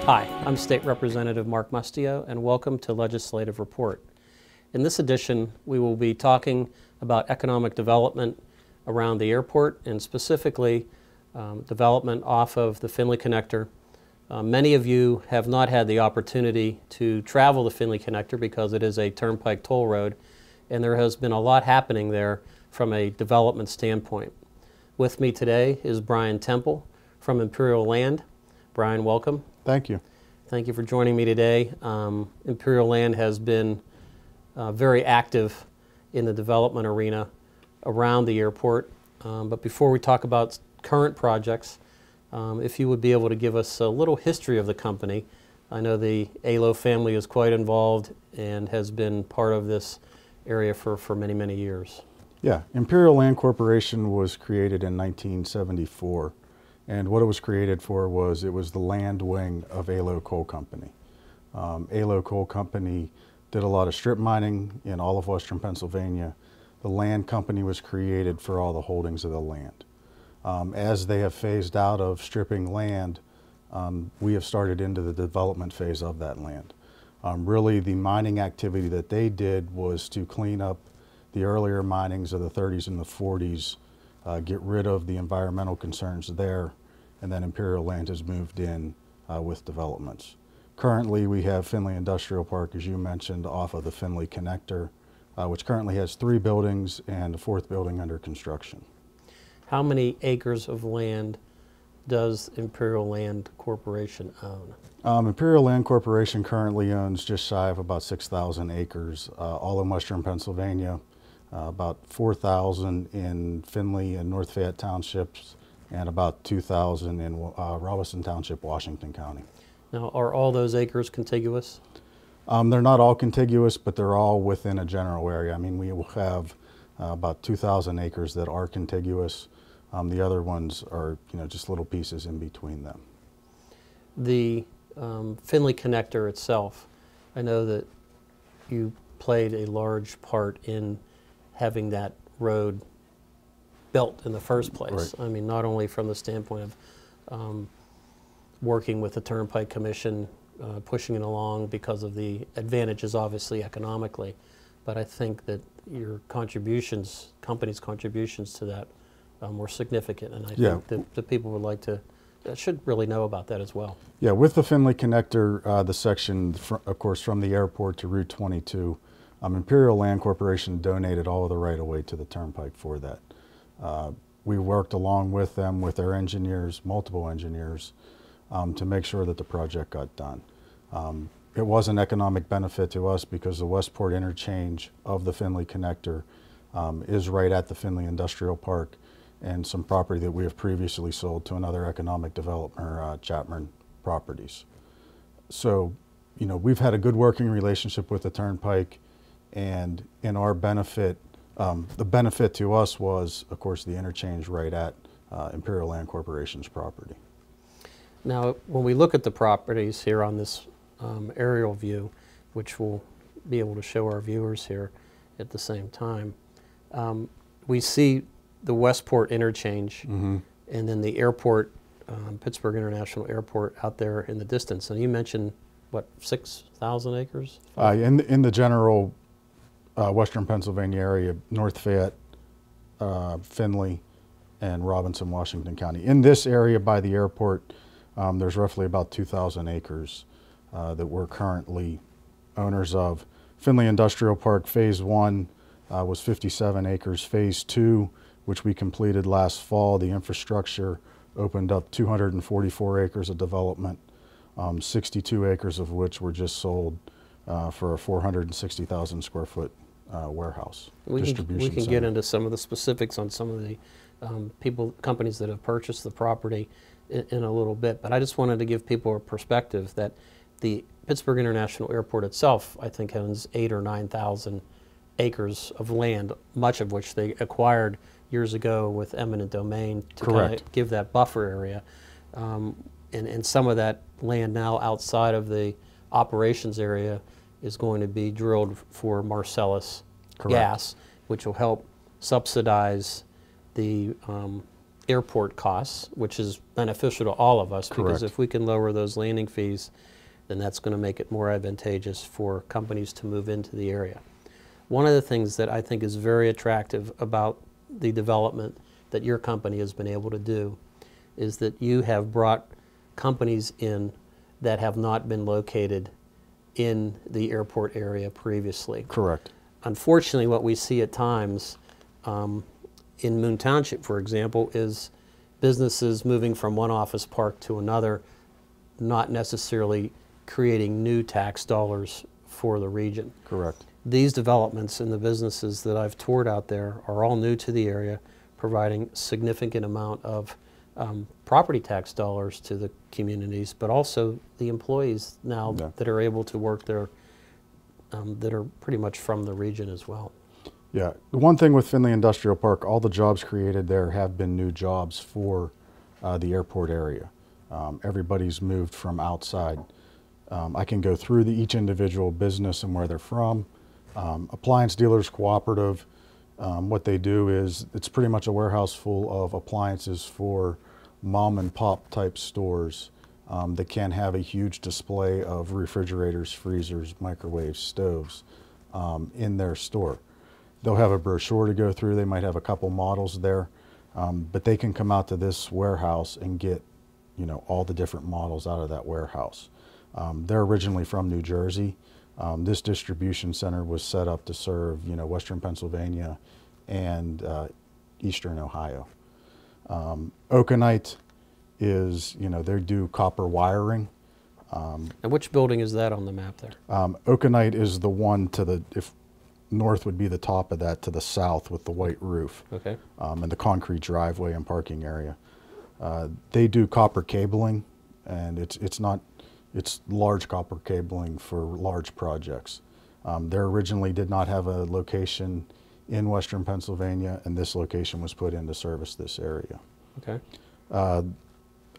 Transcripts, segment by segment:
Hi, I'm State Representative Mark Mustio, and welcome to Legislative Report. In this edition, we will be talking about economic development around the airport, and specifically development off of the Finley Connector. Many of you have not had the opportunity to travel the Finley Connector because it is a turnpike toll road, and there has been a lot happening there from a development standpoint. With me today is Brian Temple from Imperial Land. Brian, welcome. Thank you. Thank you for joining me today. Imperial Land has been very active in the development arena around the airport. But before we talk about current projects, if you would be able to give us a little history of the company. I know the Alo family is quite involved and has been part of this area for many, many years. Yeah, Imperial Land Corporation was created in 1974, and what it was created for was it was the land wing of Alo Coal Company. Alo Coal Company did a lot of strip mining in all of western Pennsylvania. The land company was created for all the holdings of the land. As they have phased out of stripping land, we have started into the development phase of that land. Really, the mining activity that they did was to clean up the earlier minings of the 30s and the 40s, get rid of the environmental concerns there, and then Imperial Land has moved in with developments. Currently, we have Finley Industrial Park, as you mentioned, off of the Finley Connector, which currently has 3 buildings and a 4th building under construction. How many acres of land does Imperial Land Corporation own? Imperial Land Corporation currently owns just shy of about 6,000 acres, all in western Pennsylvania, about 4,000 in Finley and North Fayette Townships, and about 2,000 in Robeson Township, Washington County. Now, are all those acres contiguous? They're not all contiguous, but they're all within a general area. I mean, we will have about 2,000 acres that are contiguous. The other ones are, just little pieces in between them. The Finley Connector itself, I know that you played a large part in having that road built in the first place. Right. I mean, not only from the standpoint of working with the Turnpike Commission, pushing it along because of the advantages, obviously, economically, but I think that your contributions, company's contributions to that were significant, and I think that the people would like to, should really know about that as well. Yeah, with the Finley Connector, the section, of course, from the airport to Route 22, Imperial Land Corporation donated all of the right-of-way to the Turnpike for that. We worked along with them, with their engineers, multiple engineers, to make sure that the project got done. It was an economic benefit to us because the Westport interchange of the Finley Connector is right at the Finley Industrial Park and some property that we have previously sold to another economic developer, Chapman Properties. So, we've had a good working relationship with the Turnpike, and in our benefit, the benefit to us was, of course, the interchange right at Imperial Land Corporation's property. Now, when we look at the properties here on this aerial view, which we'll be able to show our viewers here at the same time, we see the Westport interchange, and then the airport, Pittsburgh International Airport, out there in the distance. And you mentioned, what, 6,000 acres? In the general western Pennsylvania area, North Fayette, Finley, and Robinson, Washington County. In this area by the airport, there's roughly about 2,000 acres that we're currently owners of. Finley Industrial Park Phase 1 was 57 acres. Phase 2, which we completed last fall, the infrastructure opened up 244 acres of development, 62 acres of which were just sold for a 460,000 square foot warehouse distribution We can center. get into some of the specifics on some of the companies that have purchased the property in a little bit, but I just wanted to give people a perspective that the Pittsburgh International Airport itself, I think, owns 8,000 or 9,000 acres of land, much of which they acquired years ago with eminent domain to kind of give that buffer area. And some of that land now outside of the operations area is going to be drilled for Marcellus gas, which will help subsidize the airport costs, which is beneficial to all of us. Correct. Because if we can lower those landing fees, then that's going to make it more advantageous for companies to move into the area. One of the things that I think is very attractive about the development that your company has been able to do is that you have brought companies in that have not been located in the airport area previously. Correct. Unfortunately, what we see at times in Moon Township, for example, is businesses moving from one office park to another, not necessarily creating new tax dollars for the region. Correct. These developments and the businesses that I've toured out there are all new to the area, providing significant amount of property tax dollars to the communities, but also the employees now that are able to work there that are pretty much from the region as well. Yeah, the one thing with Findlay Industrial Park, all the jobs created there have been new jobs for the airport area. Everybody's moved from outside. I can go through each individual business and where they're from. Appliance Dealers Cooperative, what they do is it's pretty much a warehouse full of appliances for mom and pop type stores that can have a huge display of refrigerators, freezers, microwaves, stoves in their store. They'll have a brochure to go through. They might have a couple models there, but they can come out to this warehouse and get, you know, all the different models out of that warehouse. They're originally from New Jersey. This distribution center was set up to serve, you know, Western Pennsylvania and Eastern Ohio. Okanite is, you know, they do copper wiring. And which building is that on the map there? Okanite is the one to the, if north would be the top of that, to the south with the white roof. Okay. And the concrete driveway and parking area. They do copper cabling, and it's large copper cabling for large projects. They originally did not have a location in Western Pennsylvania, and this location was put in to service this area. Okay.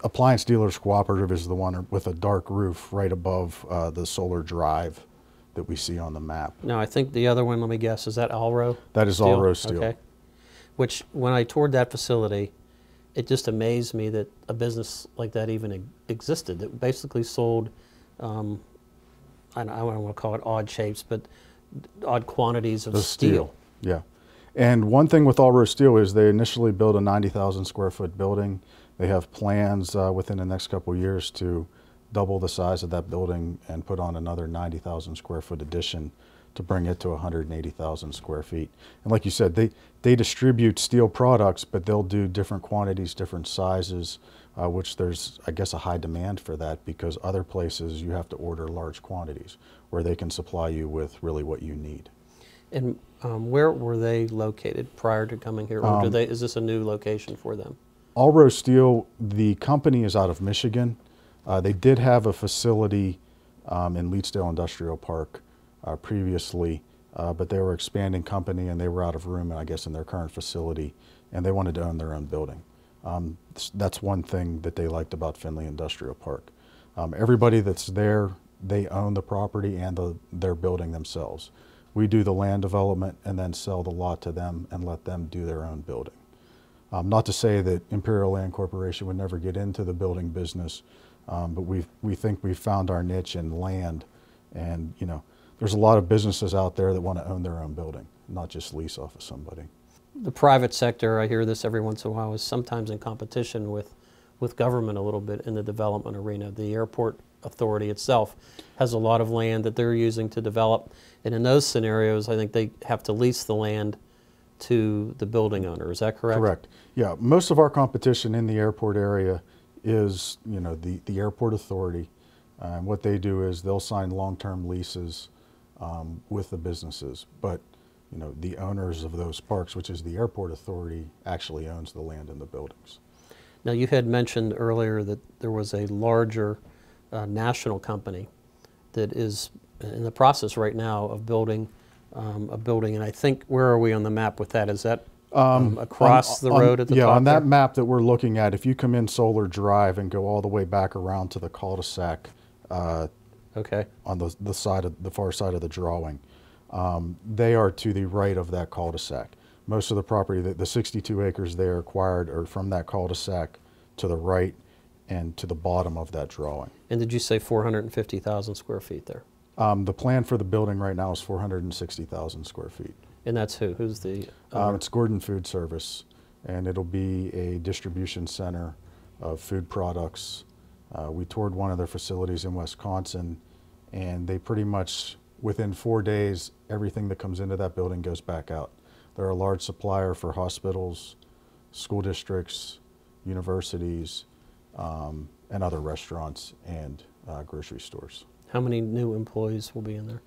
Appliance Dealers Cooperative is the one with a dark roof right above the solar drive that we see on the map. Now, I think the other one, let me guess, is that Alro? That is Alro Steel. Okay. Which, when I toured that facility, it just amazed me that a business like that even existed. It basically sold, I don't want to call it odd shapes, but odd quantities of steel. Yeah. And one thing with Alro Steel is they initially built a 90,000 square foot building. They have plans within the next couple of years to double the size of that building and put on another 90,000 square foot addition to bring it to 180,000 square feet. And like you said, they distribute steel products, but they'll do different quantities, different sizes, which there's, I guess, a high demand for that, because other places you have to order large quantities where they can supply you with really what you need. And where were they located prior to coming here? Or is this a new location for them? Alro Steel, the company is out of Michigan. They did have a facility in Leetsdale Industrial Park previously, but they were expanding company and they were out of room, I guess, in their current facility, and they wanted to own their own building. That's one thing that they liked about Findlay Industrial Park. Everybody that's there, they own the property and their building themselves. We do the land development and then sell the lot to them and let them do their own building. Not to say that Imperial Land Corporation would never get into the building business, but we think we've found our niche in land, and you know, there's a lot of businesses out there that want to own their own building, not just lease off of somebody. The private sector, I hear this every once in a while, is sometimes in competition with government a little bit in the development arena. The airport authority itself has a lot of land that they're using to develop, and in those scenarios, I think they have to lease the land to the building owner. Is that correct? Correct. Yeah, most of our competition in the airport area is, you know, the airport authority. What they do is they'll sign long-term leases with the businesses, but you know, the owners of those parks, which is the airport authority, actually owns the land and the buildings. Now, you had mentioned earlier that there was a larger national company that is in the process right now of building a building, and I think, where are we on the map with that? Is that across the road at the top? Yeah, on there? that map that we're looking at, if you come in Solar Drive and go all the way back around to the cul-de-sac, okay, on the far side of the drawing, they are to the right of that cul-de-sac. Most of the property, the 62 acres they acquired are from that cul-de-sac to the right and to the bottom of that drawing. And did you say 450,000 square feet there? The plan for the building right now is 460,000 square feet. And that's who? Who's the? It's Gordon Food Service, and it'll be a distribution center of food products. We toured one of their facilities in Wisconsin, and they pretty much, within 4 days, everything that comes into that building goes back out. They're a large supplier for hospitals, school districts, universities, and other restaurants and grocery stores. How many new employees will be in there?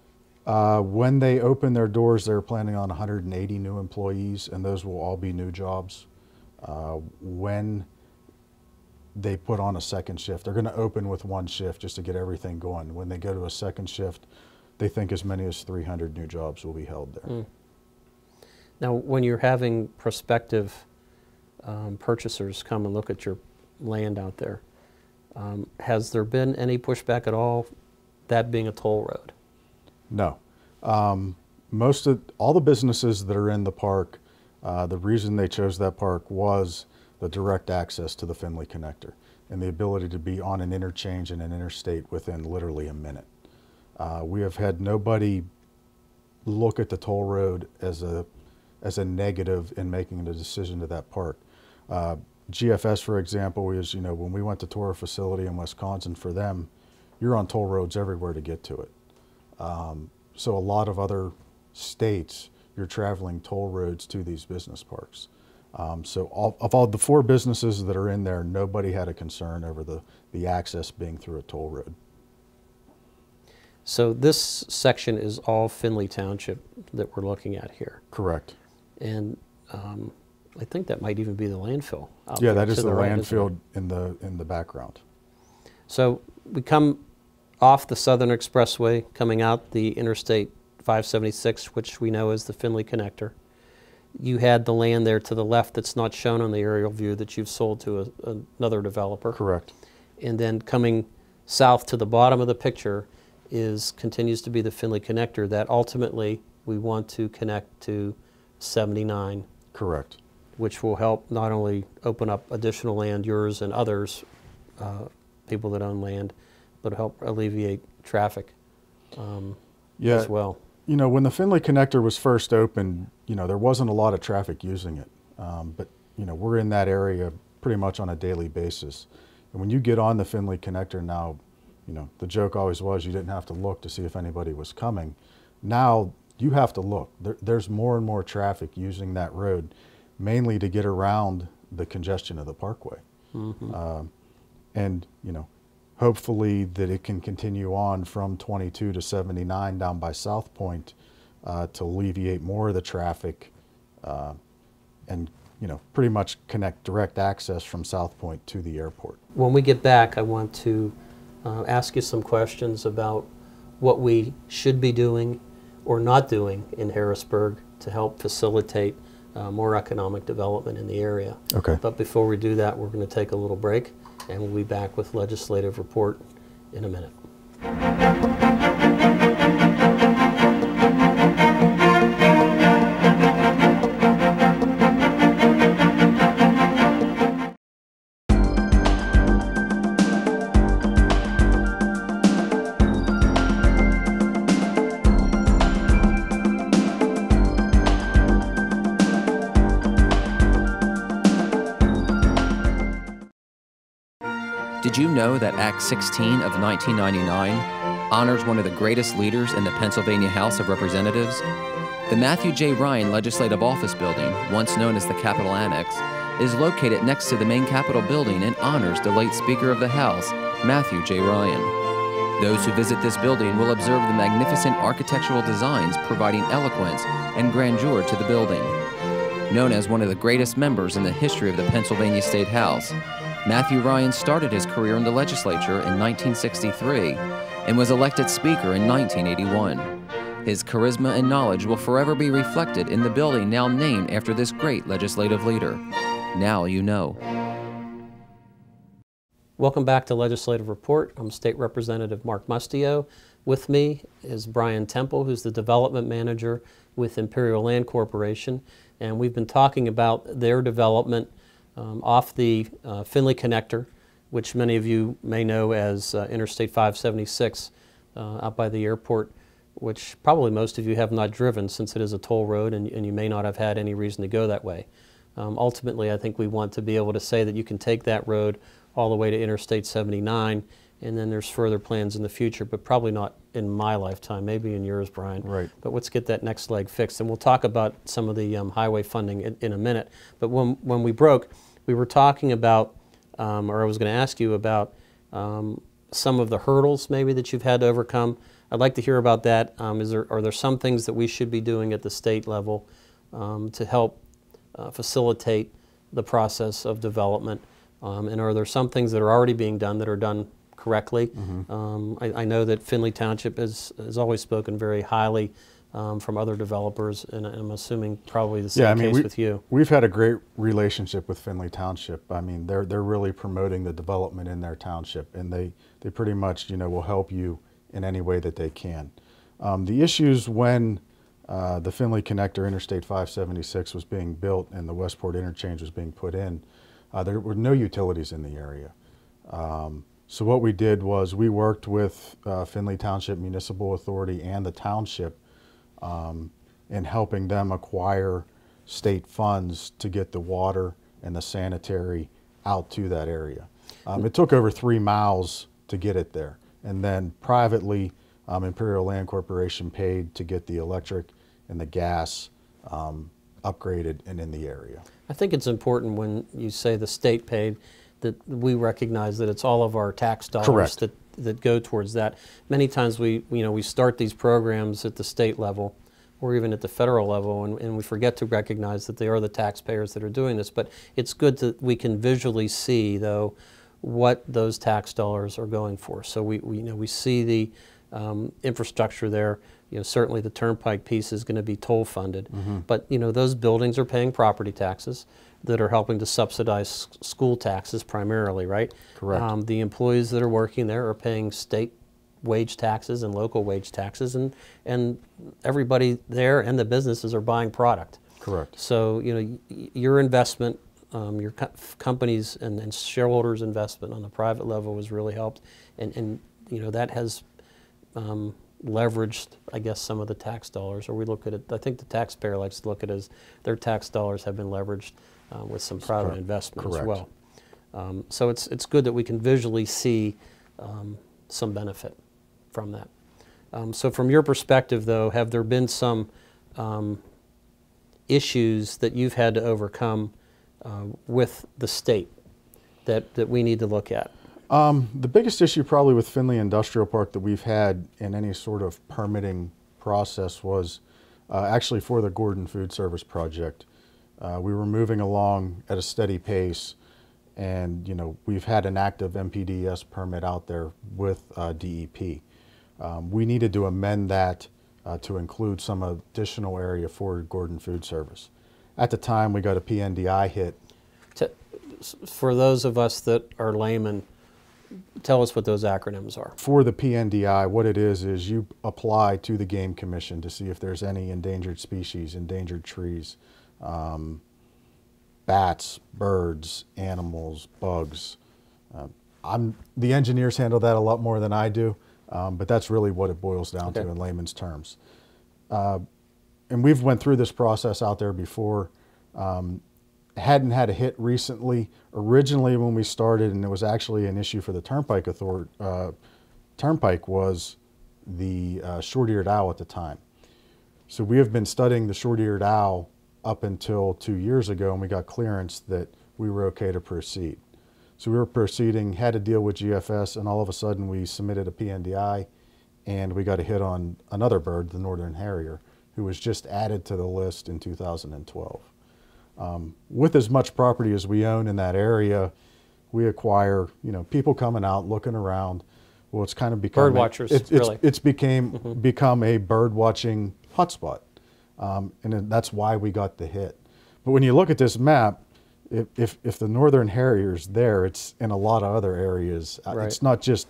When they open their doors, they're planning on 180 new employees, and those will all be new jobs. When they put on a second shift, they're going to open with one shift just to get everything going. When they go to a second shift, they think as many as 300 new jobs will be held there. Mm. Now, when you're having prospective purchasers come and look at your land out there, has there been any pushback at all, that being a toll road? No. All the businesses that are in the park, the reason they chose that park was the direct access to the Finley Connector and the ability to be on an interchange and an interstate within literally a minute. We have had nobody look at the toll road as a negative in making the decision to that park. GFS, for example, when we went to tour a facility in Wisconsin for them, you're on toll roads everywhere to get to it. So a lot of other states, you're traveling toll roads to these business parks. So of all the 4 businesses that are in there, nobody had a concern over the access being through a toll road. So this section is all Finley Township that we're looking at here. Correct. And I think that might even be the landfill out Yeah, there that is to the right, landfill in the background. So we come off the Southern Expressway, coming out the Interstate 576, which we know is the Finley Connector. You had the land there to the left that's not shown on the aerial view that you've sold to another developer. Correct. And then coming south to the bottom of the picture continues to be the Finley Connector that ultimately we want to connect to 79. Correct. Which will help not only open up additional land, yours and others, people that own land, but help alleviate traffic as well. You know, when the Finley Connector was first opened, there wasn't a lot of traffic using it. But, we're in that area pretty much on a daily basis. And when you get on the Finley Connector now, the joke always was you didn't have to look to see if anybody was coming. Now you have to look. There's more and more traffic using that road, mainly to get around the congestion of the parkway. Mm-hmm. And, hopefully that it can continue on from 22 to 79 down by South Point to alleviate more of the traffic and, pretty much connect direct access from South Point to the airport. When we get back, I want to ask you some questions about what we should be doing or not doing in Harrisburg to help facilitate more economic development in the area. Okay. But before we do that, we're going to take a little break, and we'll be back with Legislative Report in a minute. Did you know that Act 16 of 1999 honors one of the greatest leaders in the Pennsylvania House of Representatives? The Matthew J. Ryan Legislative Office Building, once known as the Capitol Annex, is located next to the main Capitol building and honors the late Speaker of the House, Matthew J. Ryan. Those who visit this building will observe the magnificent architectural designs providing eloquence and grandeur to the building. Known as one of the greatest members in the history of the Pennsylvania State House, Matthew Ryan started his career in the legislature in 1963 and was elected Speaker in 1981. His charisma and knowledge will forever be reflected in the building now named after this great legislative leader. Now you know. Welcome back to Legislative Report. I'm State Representative Mark Mustio, With me is Brian Temple, who's the development manager with Imperial Land Corporation, and we've been talking about their development off the Finley Connector, which many of you may know as Interstate 576 out by the airport, which probably most of you have not driven since it is a toll road and you may not have had any reason to go that way. Ultimately, I think we want to be able to say that you can take that road all the way to Interstate 79, and then there's further plans in the future, but probably not in my lifetime, maybe in yours, Brian. Right. But let's get that next leg fixed, and we'll talk about some of the highway funding in a minute. But when we broke, we were talking about, or I was going to ask you about some of the hurdles maybe that you've had to overcome. I'd like to hear about that. Are there some things that we should be doing at the state level to help facilitate the process of development? And are there some things that are already being done that are done correctly? Mm-hmm. I know that Finley Township has always spoken very highly from other developers, and I'm assuming probably the same case with you. We've had a great relationship with Finley Township. I mean, they're really promoting the development in their township, and they pretty much, will help you in any way that they can. The issues when the Finley Connector Interstate 576 was being built and the Westport Interchange was being put in, there were no utilities in the area. So what we did was we worked with Finley Township Municipal Authority and the township in helping them acquire state funds to get the water and the sanitary out to that area. It took over 3 miles to get it there. And then privately, Imperial Land Corporation paid to get the electric and the gas upgraded and in the area. I think it's important when you say the state paid that we recognize that it's all of our tax dollars that go towards that. Many times we start these programs at the state level or even at the federal level, and we forget to recognize that they are the taxpayers that are doing this. But it's good that we can visually see, though, what those tax dollars are going for. So we see the infrastructure there. Certainly the turnpike piece is going to be toll funded, but those buildings are paying property taxes that are helping to subsidize school taxes primarily, right? Correct. The employees that are working there are paying state wage taxes and local wage taxes, and everybody there and the businesses are buying product. Correct. So your investment, your company's and shareholders' investment on the private level has really helped, and that has leveraged, I guess, some of the tax dollars, or we look at it, I think the taxpayer likes to look at it as their tax dollars have been leveraged with some private investment as well. So it's good that we can visually see some benefit from that. So from your perspective, though, have there been some issues that you've had to overcome with the state that we need to look at? The biggest issue probably with Finley Industrial Park that we've had in any sort of permitting process was actually for the Gordon Food Service project. We were moving along at a steady pace, and we've had an active MPDES permit out there with DEP. We needed to amend that to include some additional area for Gordon Food Service. At the time, we got a PNDI hit. For those of us that are laymen, tell us what those acronyms are. For the PNDI, what it is you apply to the Game Commission to see if there's any endangered species, endangered trees, bats, birds, animals, bugs. The engineers handle that a lot more than I do, but that's really what it boils down to in layman's terms. And we've went through this process out there before. Hadn't had a hit recently. Originally when we started, and it was actually an issue for the Turnpike Authority, Turnpike was the short-eared owl at the time. So we have been studying the short-eared owl up until 2 years ago, and we got clearance that we were okay to proceed. So we were proceeding, had to deal with GFS, and all of a sudden we submitted a PNDI, and we got a hit on another bird, the northern harrier, who was just added to the list in 2012. With as much property as we own in that area, we acquire, people coming out, looking around. Well, it's kind of become bird watchers. It's become a bird watching hotspot, and that's why we got the hit. But when you look at this map, if the northern harrier's there, it's in a lot of other areas. Right. It's not just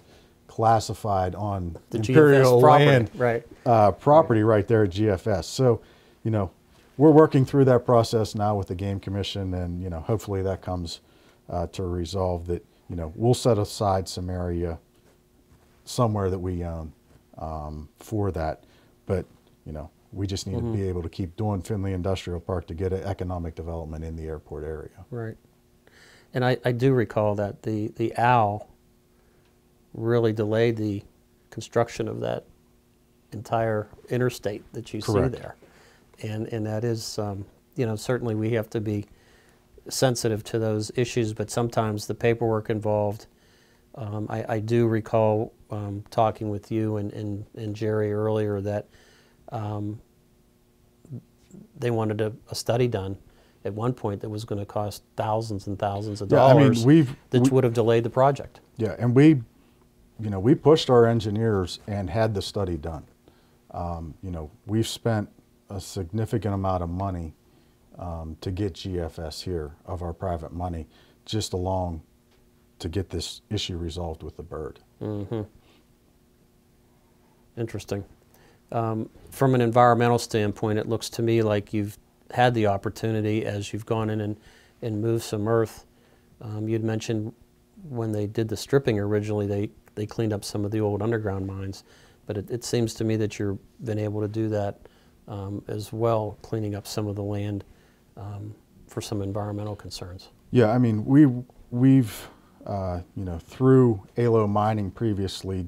classified on The Imperial GFS property, land right. property right there at GFS. So, you know, we're working through that process now with the Game Commission, and, you know, hopefully that comes to resolve that, you know, we'll set aside some area somewhere that we own for that. But, you know, we just need to be able to keep doing Findlay Industrial Park to get economic development in the airport area. Right. And I do recall that the OWL really delayed the construction of that entire interstate that you Correct. see there. And that is, you know, certainly we have to be sensitive to those issues, but sometimes the paperwork involved, I do recall talking with you and Jerry earlier that they wanted a study done at one point that was going to cost thousands and thousands of dollars. I mean, that would have delayed the project. Yeah, and we pushed our engineers and had the study done. You know, we've spent a significant amount of money to get GFS here of our private money, just along to get this issue resolved with the bird. Mm-hmm. Interesting. From an environmental standpoint, it looks to me like you've had the opportunity as you've gone in and moved some earth. You'd mentioned when they did the stripping originally, they cleaned up some of the old underground mines, but it seems to me that you've been able to do that as well, cleaning up some of the land for some environmental concerns. Yeah, I mean, we've you know, through ALO mining previously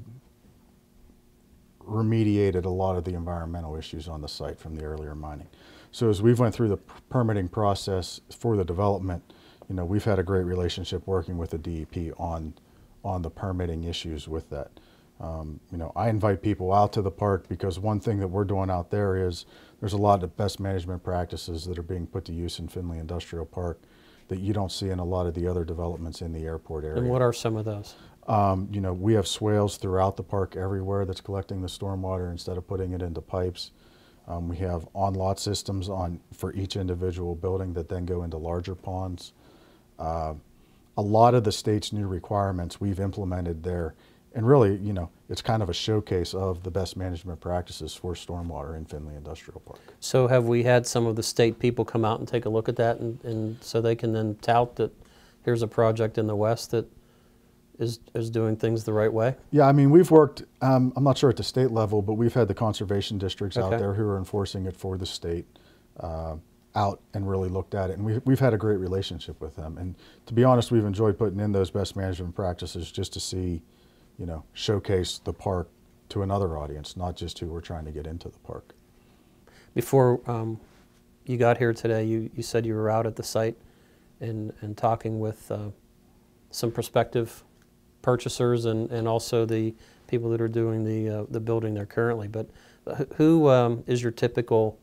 remediated a lot of the environmental issues on the site from the earlier mining. So as we've went through the permitting process for the development, you know, we've had a great relationship working with the DEP on the permitting issues with that. You know, I invite people out to the park because one thing that we're doing out there is there's a lot of best management practices that are being put to use in Findlay Industrial Park that you don't see in a lot of the other developments in the airport area. And what are some of those? You know, we have swales throughout the park everywhere that's collecting the stormwater instead of putting it into pipes. We have on-lot systems for each individual building that then go into larger ponds. A lot of the state's new requirements we've implemented there, and really, you know, it's kind of a showcase of the best management practices for stormwater in Findlay Industrial Park. So have we had some of the state people come out and take a look at that, and so they can then tout that here's a project in the West that is doing things the right way? Yeah, I mean, we've worked, I'm not sure at the state level, but we've had the conservation districts out there who are enforcing it for the state out and really looked at it. And we've had a great relationship with them. And to be honest, we've enjoyed putting in those best management practices just to see, you know, showcase the park to another audience, not just who we're trying to get into the park. Before you got here today, you said you were out at the site and talking with some prospective purchasers and also the people that are doing the building there currently. But who is your typical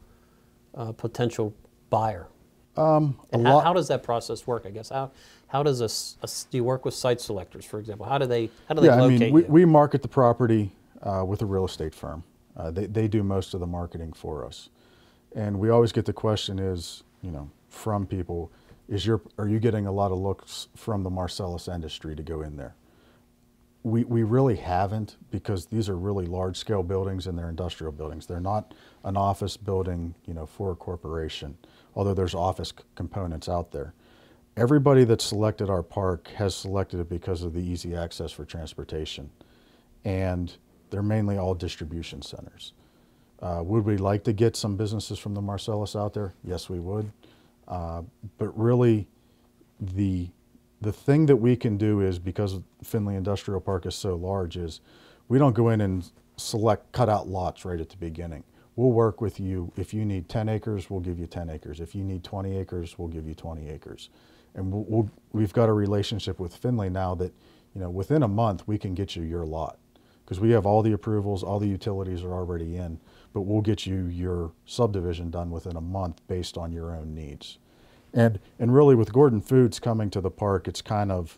potential buyer? And how does that process work? I guess how does do you work with site selectors, for example? How do they locate you? We market the property with a real estate firm. They do most of the marketing for us, and we always get the question is, you know, from people, are you getting a lot of looks from the Marcellus industry to go in there? We really haven't, because these are really large-scale buildings and they're industrial buildings. They're not an office building, you know, for a corporation, although there's office components out there. Everybody that selected our park has selected it because of the easy access for transportation, and they're mainly all distribution centers. Would we like to get some businesses from the Marcellus out there? Yes, we would. But really, the thing that we can do is, because Findlay Industrial Park is so large, is we don't go in and cut out lots right at the beginning. We'll work with you. If you need 10 acres, we'll give you 10 acres. If you need 20 acres, we'll give you 20 acres. And we've got a relationship with Findlay now that, you know, within a month we can get you your lot, because we have all the approvals, all the utilities are already in, but we'll get you your subdivision done within a month based on your own needs. And really, with Gordon Foods coming to the park, it's kind of,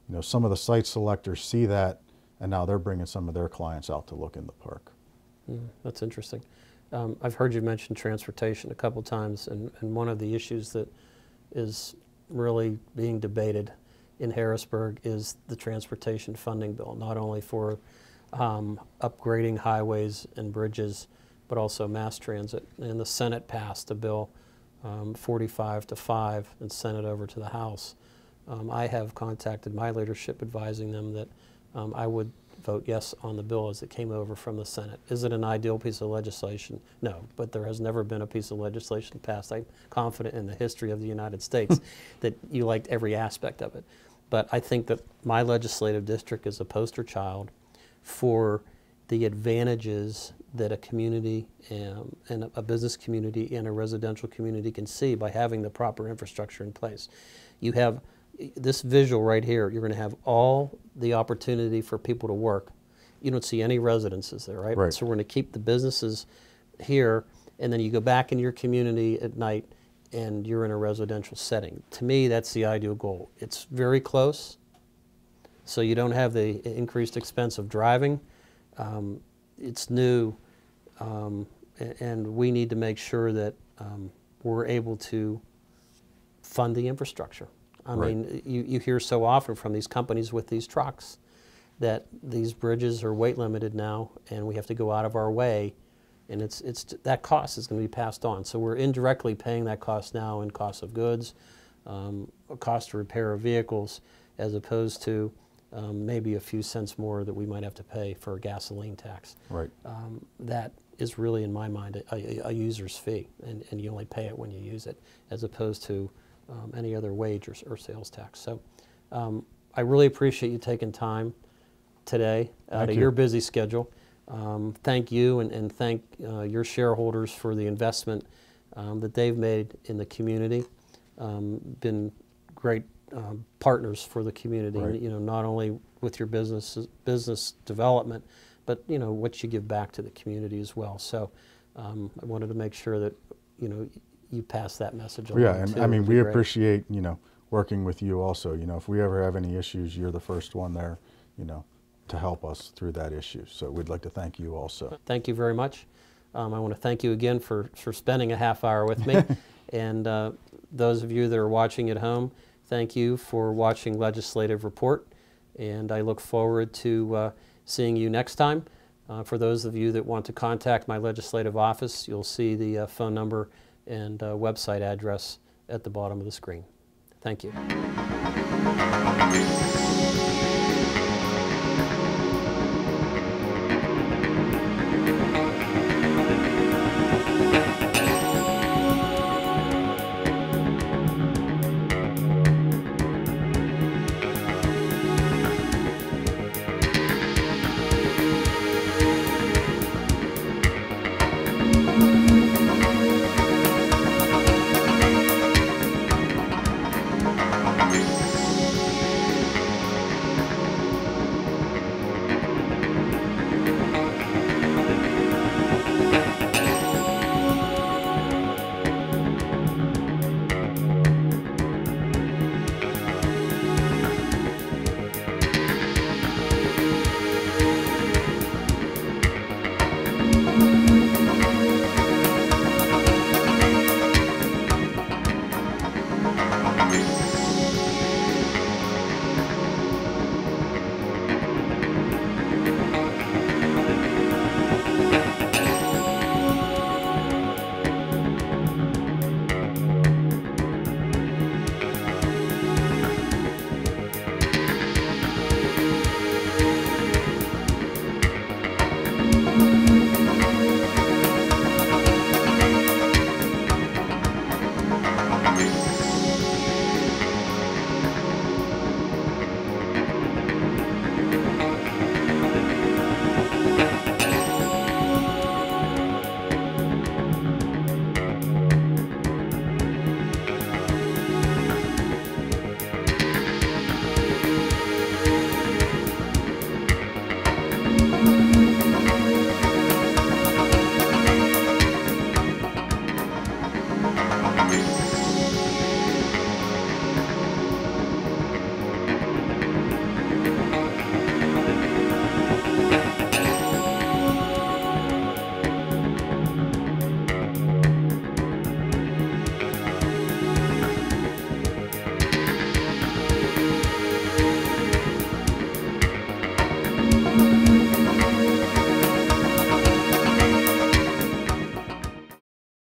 you know, some of the site selectors see that, and now they're bringing some of their clients out to look in the park. That's interesting. I've heard you mention transportation a couple times, and one of the issues that is really being debated in Harrisburg is the transportation funding bill, not only for upgrading highways and bridges, but also mass transit. And the Senate passed a bill 45-5 and sent it over to the House. I have contacted my leadership advising them that I would vote yes on the bill as it came over from the Senate. Is it an ideal piece of legislation? No, but there has never been a piece of legislation passed. I'm confident in the history of the United States that you liked every aspect of it. But I think that my legislative district is a poster child for the advantages that a community and a business community and a residential community can see by having the proper infrastructure in place. You have this visual right here, you're going to have all the opportunity for people to work. You don't see any residences there, right? So we're going to keep the businesses here, and then you go back in your community at night and you're in a residential setting. To me, that's the ideal goal. It's very close, so you don't have the increased expense of driving. It's new, and we need to make sure that we're able to fund the infrastructure. I mean, you hear so often from these companies with these trucks that these bridges are weight limited now, and we have to go out of our way, and that cost is going to be passed on. So we're indirectly paying that cost now in cost of goods, cost to repair of vehicles, as opposed to maybe a few cents more that we might have to pay for a gasoline tax. That is really, in my mind, a user's fee, and you only pay it when you use it, as opposed to any other wage or sales tax. So I really appreciate you taking time today out of your busy schedule. Thank you, and thank your shareholders for the investment that they've made in the community. Been great partners for the community, you know, not only with your business development, but you know what you give back to the community as well. So I wanted to make sure that you pass that message along. Yeah, and I mean, we appreciate, working with you also. If we ever have any issues, you're the first one there, to help us through that issue. So we'd like to thank you also. Thank you very much. I want to thank you again for spending a half hour with me. And those of you that are watching at home, thank you for watching Legislative Report. And I look forward to seeing you next time. For those of you that want to contact my legislative office, you'll see the phone number and website address at the bottom of the screen. Thank you.